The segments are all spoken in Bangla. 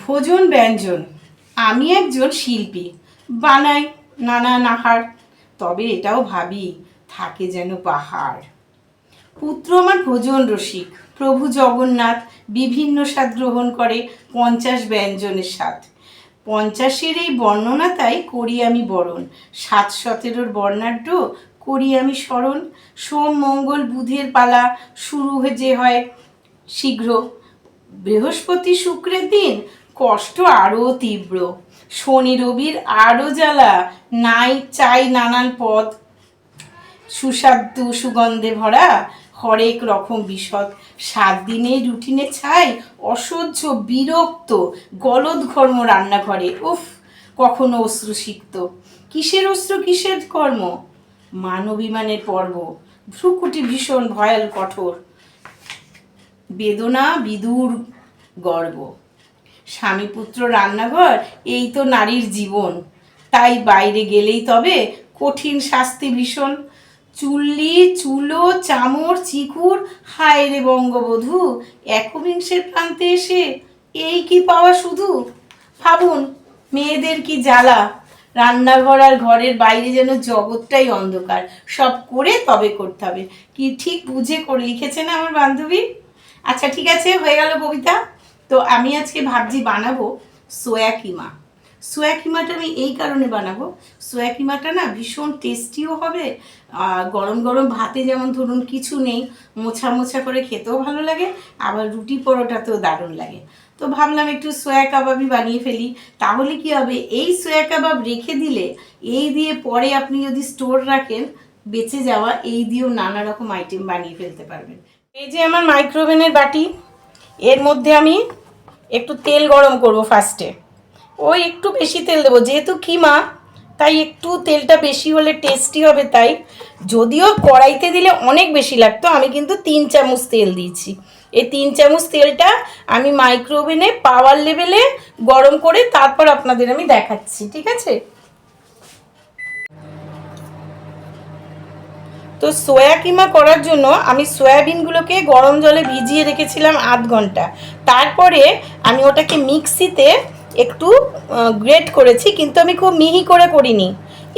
ভোজন ব্যঞ্জন। আমি একজন শিল্পী, বানাই নানান আহার, তবে এটাও ভাবি থাকে যেন পাহাড়। পুত্র আমার ভোজন রসিক, প্রভু জগন্নাথ বিভিন্ন স্বাদ গ্রহণ করে 50 ব্যঞ্জনের স্বাদ। 50-এর এই বর্ণনা তাই করি আমি বরণ, 7-17 বর্ণাঢ্য করি আমি স্মরণ। সোম মঙ্গল বুধের পালা শুরু যে হয় শীঘ্র, বৃহস্পতি শুক্রের দিন কষ্ট আরও তীব্র। শনি রবির আরও জ্বালা, নাই চাই নানান পদ, সুস্বাদু সুগন্ধে ভরা হরেক রকম বিশদ। 7 দিনের রুটিনে ছাই অসহ্য বিরক্ত, গলদঘর্ম রান্নাঘরে, উফ কখনো অশ্রু সিক্ত। কিসের অশ্রু কিসের কর্ম, মানবিমানের পর্ব, ভ্রুকুটি ভীষণ ভয়াল কঠোর, বেদনা বিদুর গর্ব। স্বামী পুত্র রান্নাঘর এই তো নারীর জীবন, তাই বাইরে গেলেই তবে কঠিন শাস্তি ভীষণ। চুল্লি চুলো চামর চিকুর, হায় রে বঙ্গবধূ, একবিংশের প্রান্তে এসে এই কি পাওয়া শুধু। ভাবুন মেয়েদের কি জ্বালা, রান্নাঘর আর ঘরের বাইরে যেন জগৎটাই অন্ধকার, সব করে তবে করতে হবে। কি ঠিক বুঝে করে লিখেছে না আমার বান্ধবী। আচ্ছা ঠিক আছে, হয়ে গেল কবিতা। তো আমি আজকে ভাবছি বানাবো সোয়া কিমা। সোয়া কিমাটা আমি এই কারণে বানাবো, সোয়া কিমাটা না ভীষণ টেস্টিও হবে, গরম গরম ভাতে যেমন ধরুন কিছু নেই, মোছা মোছা করে খেতেও ভালো লাগে, আবার রুটি পরোটাতেও দারুণ লাগে। তো ভাবলাম একটু সোয়া কাবাবই বানিয়ে ফেলি। তাহলে কি হবে, এই সোয়া কাবাব রেখে দিলে এই দিয়ে পরে আপনি যদি স্টোর রাখেন, বেঁচে যাওয়া এই দিয়েও নানা রকম আইটেম বানিয়ে ফেলতে পারবেন। এই যে আমার মাইক্রোওভেনের বাটি, এর মধ্যে আমি একটু তেল গরম করব ফার্স্টে। ওই একটু বেশি তেল দেবো, যেহেতু কিমা তাই একটু তেলটা বেশি হলে টেস্টি হবে। তাই যদিও কড়াইতে দিলে অনেক বেশি লাগতো, আমি কিন্তু 3 চামচ তেল দিয়েছি। এই 3 চামচ তেলটা আমি মাইক্রোওভেনে পাওয়ার লেভেলে গরম করে তারপর আপনাদের আমি দেখাচ্ছি, ঠিক আছে। তো সোয়া কিমা করার জন্য আমি সয়াবিনগুলোকে গরম জলে ভিজিয়ে রেখেছিলাম 8 ঘন্টা। তারপরে আমি ওটাকে মিক্সিতে একটু গ্রেট করেছি, কিন্তু আমি খুব মিহি করে করিনি,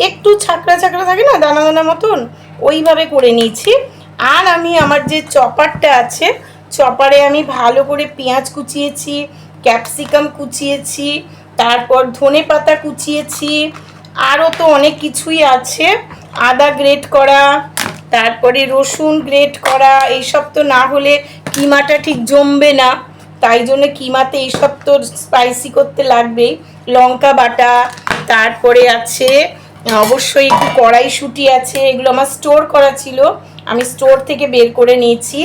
একটু ছাকড়া ছাকড়া থাকে না দানা দানা মতন, ওইভাবে করে নিয়েছি। আর আমি আমার যে চপারটা আছে, চপারে আমি ভালো করে পেঁয়াজ কুচিয়েছি, ক্যাপসিকাম কুচিয়েছি, তারপর ধনে পাতা কুচিয়েছি, আরও তো অনেক কিছুই আছে, আদা গ্রেট করা, তারপরে রসুন গ্রেট করা। এইসব তো না হলে কিমাটা ঠিক জমবে না, তাই জন্য কিমাতে এইসব তো স্পাইসি করতে লাগবেই। লঙ্কা বাটা, তারপরে আছে অবশ্যই একটু কড়াইশুঁটি আছে, এগুলো আমার স্টোর করা ছিল, আমি স্টোর থেকে বের করে নিয়েছি।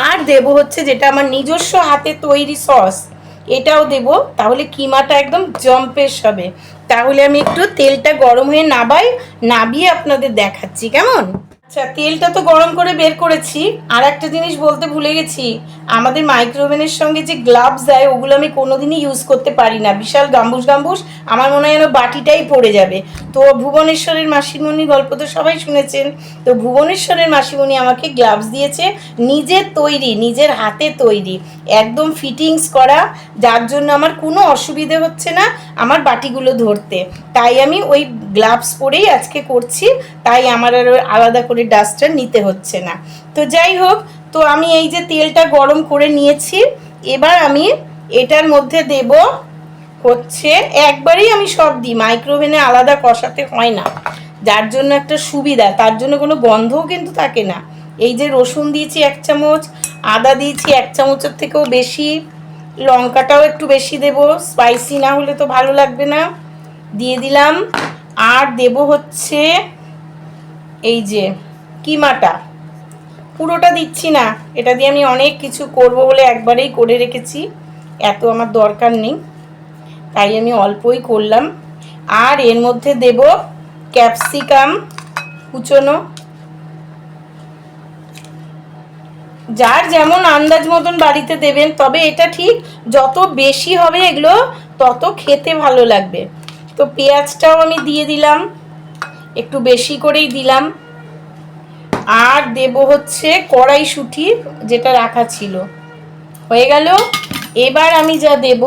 আর দেব হচ্ছে যেটা আমার নিজস্ব হাতে তৈরি সস, এটাও দেব, তাহলে কিমাটা একদম জম্পেশ হবে। তাহলে আমি একটু তেলটা গরম হয়ে নাবিয়ে আপনাদের দেখাচ্ছি কেমন। আচ্ছা তেলটা তো গরম করে বের করেছি। আর একটা জিনিস বলতে ভুলে গেছি, আমাদের মাইক্রোওভেনের সঙ্গে যে গ্লাভস দেয় ওগুলো আমি কোনোদিনই ইউজ করতে পারি না, বিশাল গাম্বুস গাম্বুস, আমার মনে হয় যেন বাটিটাই পড়ে যাবে। তো ভুবনেশ্বরের মাসিমণির গল্প তো সবাই শুনেছেন, তো ভুবনেশ্বরের মাসিমণি আমাকে গ্লাভস দিয়েছে, নিজের তৈরি, নিজের হাতে তৈরি, একদম ফিটিংস করা, যার জন্য আমার কোনো অসুবিধে হচ্ছে না আমার বাটিগুলো ধরতে। তাই আমি ওই গ্লাভস পরেই আজকে করছি, তাই আমার আর আলাদা করে ডাস্টার নিতে হচ্ছে না। তো যাই হোক, তো আমি এই যে তেলটা গরম করে নিয়েছি, এবার আমি এটার মধ্যে দেব হচ্ছে, একবারেই আমি সব দিই, মাইক্রোওভেনে আলাদা কষাতে হয় না, যার জন্য একটা সুবিধা, তার জন্য কোনো গন্ধও কিন্তু থাকে না। এই যে রসুন দিয়েছি 1 চামচ, আদা দিয়েছি 1 চামচের থেকেও বেশি, লঙ্কাটাও একটু বেশি দেব, স্পাইসি না হলে তো ভালো লাগবে না, দিয়ে দিলাম। আর দেব হচ্ছে এই যে কিমাটা, পুরোটা দিচ্ছি না, এটা দিয়ে আমি অনেক কিছু করব বলে একবারেই করে রেখেছি, এত আমার দরকার নেই, তাই আমি অল্পই করলাম। আর এর মধ্যে দেব ক্যাপসিকাম কুচোনো, যার যেমন আন্দাজ মতন বাড়িতে দেবেন, তবে এটা ঠিক যত বেশি হবে এগুলো তত খেতে ভালো লাগবে। তো পেঁয়াজটাও আমি দিয়ে দিলাম, একটু বেশি করেই দিলাম। আর দেব হচ্ছে কড়াইশুঁটি যেটা রাখা ছিল, হয়ে গেল। এবার আমি যা দেব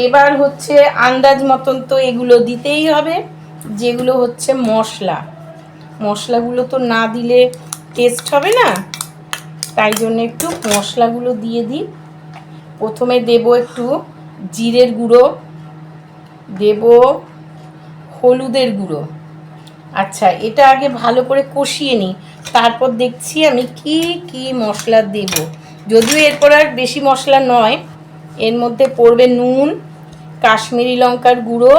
এবার হচ্ছে আন্দাজ মতন তো এগুলো দিতেই হবে, যেগুলো হচ্ছে মশলা, মশলাগুলো তো না দিলে টেস্ট হবে না, তাই জন্য একটু মশলাগুলো দিয়ে দিই। প্রথমে দেব একটু জিরের গুঁড়ো, দেব হলুদের গুঁড়ো। আচ্ছা, এটা আগে ভালো করে কষিয়ে নিই, তারপর দেখছি আমি কি কি মশলা দেব। যদিও এরপর আর বেশি মশলা নয়, এর মধ্যে পড়বে নুন, কাশ্মীরি লঙ্কার গুঁড়ো,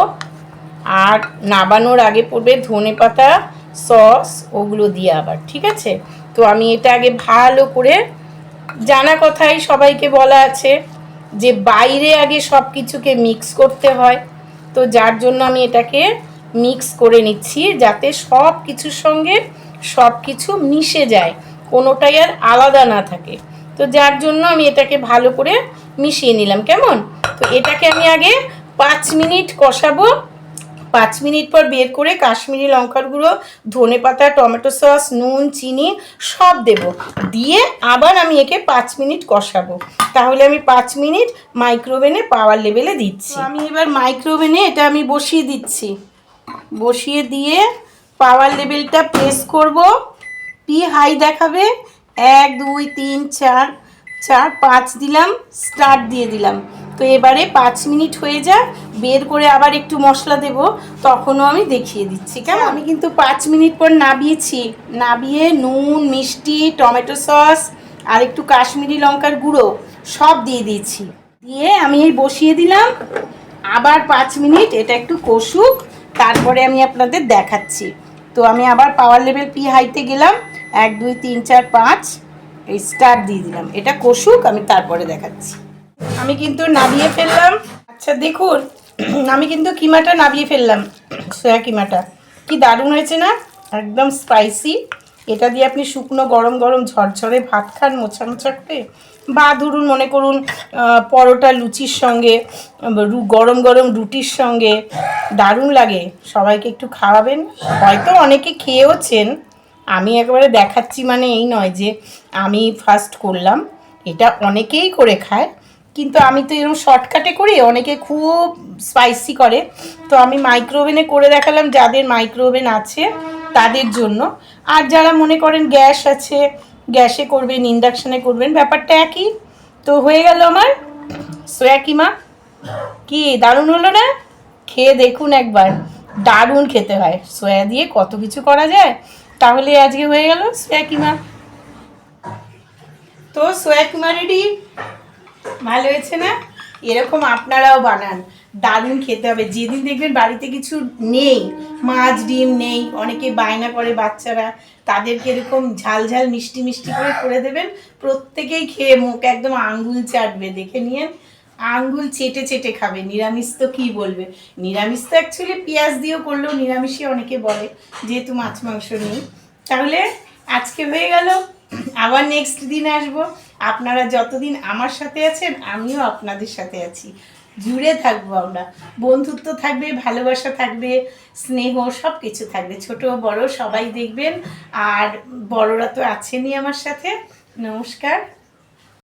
আর নাবানোর আগে পড়বে ধনেপাতা, সস, ওগুলো দিয়ে আবার, ঠিক আছে? তো আমি এটা আগে ভালো করে, জানা কথাই সবাইকে বলা আছে যে বাইরে আগে সব কিছুকে মিক্স করতে হয়, তো যার জন্য আমি এটাকে মিক্স করে নিচ্ছি যাতে সব কিছুর সঙ্গে সব কিছু মিশে যায়, কোনোটাই আর আলাদা না থাকে। তো যার জন্য আমি এটাকে ভালো করে মিশিয়ে নিলাম। কেমন? তো এটাকে আমি আগে 5 মিনিট কষাবো। 5 মিনিট পর বের করে কাশ্মীরি লঙ্কার গুঁড়ো, ধনেপাতা, টমেটো সস, নুন, চিনি সব দেব, দিয়ে আবার আমি একে 5 মিনিট কষাবো। তাহলে আমি 5 মিনিট মাইক্রোওভেনে পাওয়ার লেভেলে দিচ্ছি। আমি এবার মাইক্রোওভেনে এটা আমি বসিয়ে দিচ্ছি, বসিয়ে দিয়ে পাওয়ার লেভেলটা প্রেস করব, পি হাই দেখাবে, 1 2 3 4 4 5 দিলাম, স্টার্ট দিয়ে দিলাম। তো এবারে 5 মিনিট হয়ে যায়, বের করে আবার একটু মশলা দেব, তখনও আমি দেখিয়ে দিচ্ছি। কেমন? আমি কিন্তু 5 মিনিট পর নাবিয়েছি, নাবিয়ে নুন, মিষ্টি, টমেটো সস আর একটু কাশ্মীরি লঙ্কার গুঁড়ো সব দিয়ে দিয়েছি, দিয়ে আমি এই বসিয়ে দিলাম। আবার 5 মিনিট এটা একটু কষুক, তারপরে আমি আপনাদের দেখাচ্ছি। তো আমি আবার পাওয়ার লেভেল পি হাইতে গেলাম, 1 2 3 4 5 এই স্টার্ট দিয়ে দিলাম, এটা কষুক, আমি তারপরে দেখাচ্ছি। আমি কিন্তু নাবিয়ে ফেললাম। আচ্ছা দেখুন, আমি কিন্তু কিমাটা নাবিয়ে ফেললাম, সয়া কিমাটা কি দারুণ হয়েছে না, একদম স্পাইসি। এটা দিয়ে আপনি শুকনো গরম গরম ঝরঝরে ভাত খান মোছা মোছা করে, বা ধরুন মনে করুন পরোটা লুচির সঙ্গে, গরম গরম রুটির সঙ্গে দারুণ লাগে। সবাইকে একটু খাওয়াবেন, হয়তো অনেকে খেয়েওছেন, আমি একেবারে দেখাচ্ছি মানে এই নয় যে আমি ফার্স্ট করলাম, এটা অনেকেই করে খায়, কিন্তু আমি তো এরকম শর্টকাটে করি, অনেকে খুব স্পাইসি করে, তো আমি মাইক্রোওভেনে করে দেখালাম যাদের মাইক্রোওভেন আছে তাদের জন্য। আর যারা মনে করেন গ্যাস আছে, গ্যাসে করবেন, ইন্ডাকশানে করবেন, ব্যাপারটা একই। তো হয়ে গেল আমার সয়া কিমা। কি দারুণ হলো না? খেয়ে দেখুন একবার, দারুণ খেতে হয়, সয়া দিয়ে কত কিছু করা যায়। তাহলে আজকে হয়ে গেল সয়া কিমা। তো সয়া কিমা রেডি। ভালো হয়েছে না? এরকম আপনারাও বানান, দারুণ খেতে হবে। যেদিন দেখবেন বাড়িতে কিছু নেই, মাছ ডিম নেই, অনেকে বায়না করে বাচ্চারা, তাদেরকে এরকম ঝাল ঝাল মিষ্টি মিষ্টি করে দেবেন, প্রত্যেকেই খেয়ে মুখ একদম আঙ্গুল চাটবে, দেখে নিয়েন, আঙ্গুল চেটে চেটে খাবে। নিরামিষ তো কী বলবে, নিরামিষ তো অ্যাকচুয়ালি পেঁয়াজ দিয়েও করলেও নিরামিষই অনেকে বলে, যেহেতু মাছ মাংস নেই। তাহলে আজকে হয়ে গেল, আবার নেক্সট দিন আসবো। আপনারা যতদিন আমার সাথে আছেন আমিও আপনাদের সাথে আছি, জুড়ে থাকবো আমরা, বন্ধুত্ব থাকবে, ভালোবাসা থাকবে, স্নেহ সব কিছু থাকবে, ছোট বড় সবাই দেখবেন। আর বড়রা তো আছেনই আমার সাথে। নমস্কার।